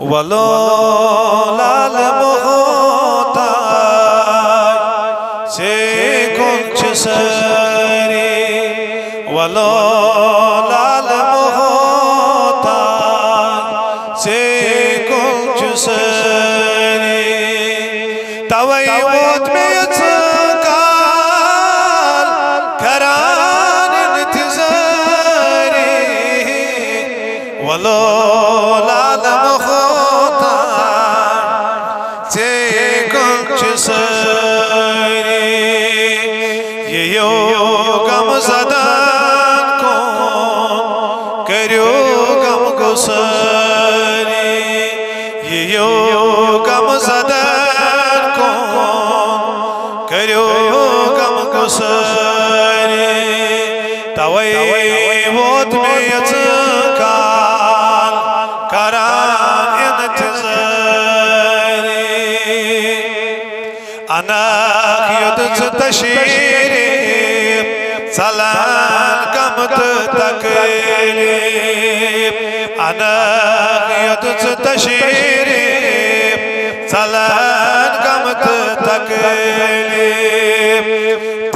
वलो लाल मोहताज से कुछ सरे वलो लाल मोहताज से कुछ सरे तवई वोत में काल करान इंतज़ारे वलो लाल मोहताज से कुछ सरे ये यो गम ज़दान को करो गम गुसरे ये यो गम ज़दान को करो गम गुसरे तवई वोत में काल करान इंतज़ारे अनाख युद्ध तशीरे सलान कमत तकले अनाख युद्ध तशीरे सलान कमत तकले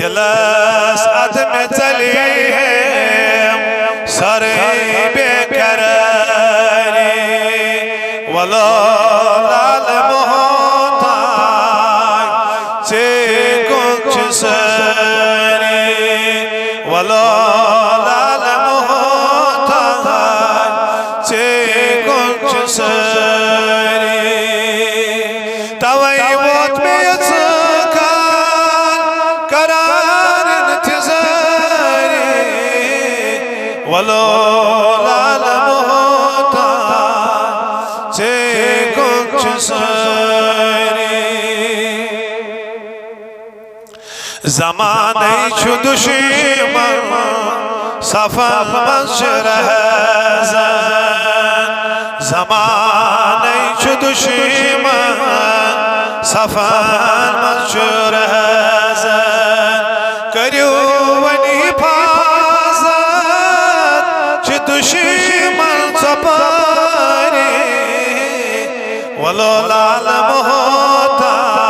दिलस अदम चले सरे बेकरारे वलो लाल मोहताज से कुछ सरे वलो लाल मोहताज से कुछ सरे तवई वोत में करार इंतज़ारे वलो लाल मोहताज से कुछ सरे ज़माने छु दुश्मन सफल मशरह ज़माने छु दुश्मन सफल मशरह करो वनी हिफाज़त छु दुश्मन सपारे वलो लाल मोहताज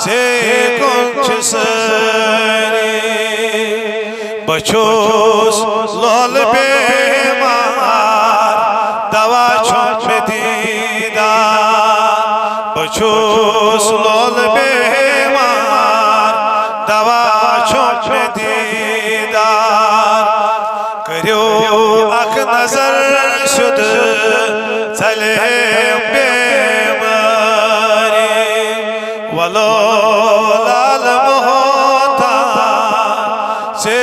से कुछ सरे बचोस लोल बेमार दवा छोड़ दीदा बचोस लोल बेमार दवा छोड़ दीदा करो अख नजर शुद चले बेमारे वलो लाल मोहताज से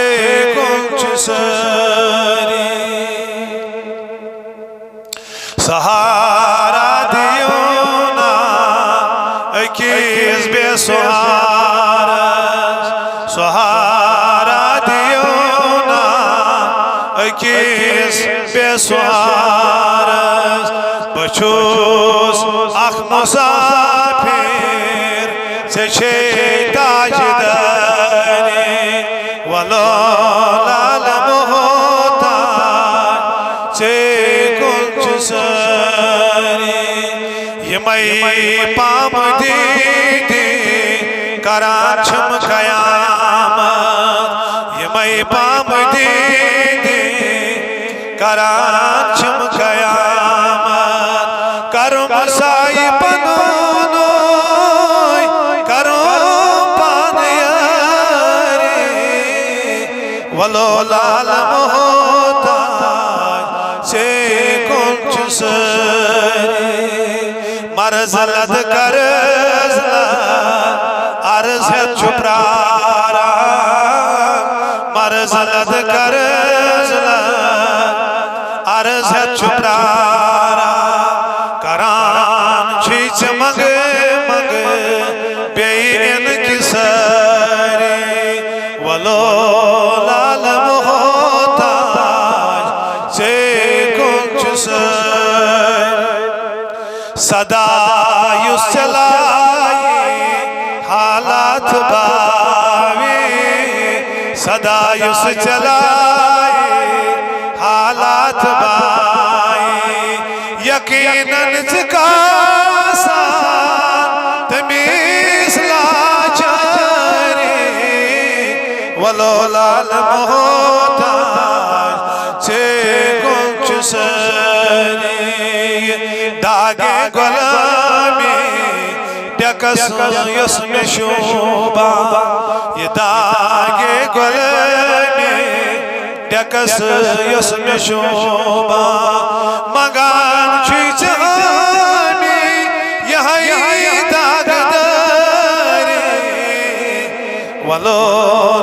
कुछ सरे सहारा दियो ना किस बेसहारा सहारा दियो ना किस बेसहारा बचोस अख मुसाफिर से ताजदारे वलो लाल मोहताज से कुछ सरे ये मई पाम दीदी कराचम कयामत ये मई पाम दीदी कराचम कयामत करम साई पनोनो करो पानयारे वलो लाल मोहताज से कुछ सरे मरज़लत करज़ला अर्ज़ है चुपरारा मरज़लत करज़ला अर्ज़ है चुपरारा करान चीच मग मग बेइन की सरे वलो लाल मोहताज से कुछ सरे सदा युस चलाए हालात बावे सदा युस चलाए हालात बाए यकीन यकीनन ज़िकासा तमीज़ लाचारे वलो लाल मोहताज से कुछ सरे दागे गुलामी डकस यसमें शोभा ये दागे गुलामी डकस यसमें शोभा मगान चीज़ानी यही दागदारे वलो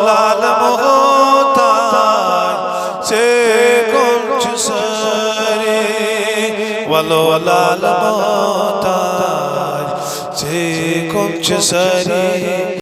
लाल मोहताज से कुछ सरे वलो लाल मोहताज से कुछ सरे।